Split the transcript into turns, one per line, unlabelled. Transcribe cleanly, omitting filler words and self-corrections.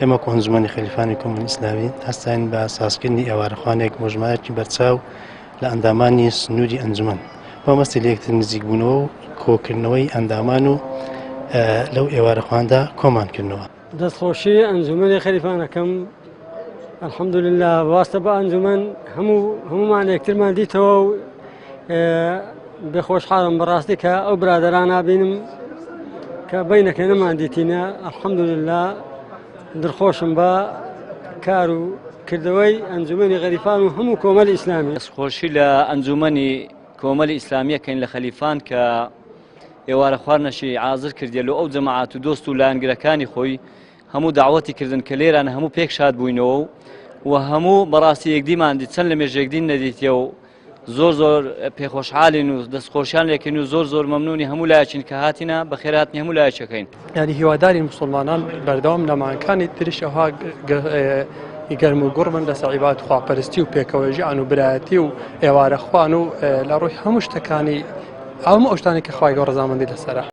ئێمە کۆنجمەنی خەلیفانی کۆمەڵی ئیسلامی هەستاین بە ئاساسکردنی ئێوارەخوانێک مۆژمارێکی بەرچاو لە ئەندامانی سنووری ئەنجومەن بۆ مەستی لە یەکتر نزیک بوونەوە و کۆکردنەوەی ئەندامان و لەو ئێوارەخواندا کۆمانکردنەوە.
دەستخۆشی ئەنجومەنی خەلیفانەکەم الحەمدولله واستە بە ئەنجومەن هەمومان یەکترمان دیتەوە و بێخۆشحاڵم بەڕاستی کە ئەو برادەرانە بینم کە بەینەکە نەمان دیتینە. الحەمدولله دڵخۆشم بە کار و کردەوەی ئەنجومەنی خەلیفان و هەموو کۆمەڵی ئیسلامی.
دەستخۆشی لە ئەنجومەنی کۆمەڵی ئیسلامیەکەین لە خەلیفان کە ئێوارە خواردنەشی عازر کردێت لە ئەو جەماعەت و دۆست و لایەنگرەکانی خۆی هەموو داوەتی کردن کە لێرانە هەموو پێک شاد بووینەوە و هەموو بەڕاستی یەکدیمان دیت چەند لە مێژێکدین نەدیتیە و زۆر پێخۆشحالین و دەستخۆشیان لێکردین و زۆر مەمنونی هەموو لایەکین کە هاتینە بەخێرهاتنی هەموو لایەکەکەین.
یعنی هیواداری مسلمانان بەردەوام لە ماکانی تریش ئەوها گەرم و گوڕمن لەسەر عیباد و خواپەرستی و پێکەوەژیان و برایەتی و ئێوارەخوان و لە ڕووی هەموو شتەکانی ئەو شتانی کە خوای گەورە ڕەزامەندی لەسەرە.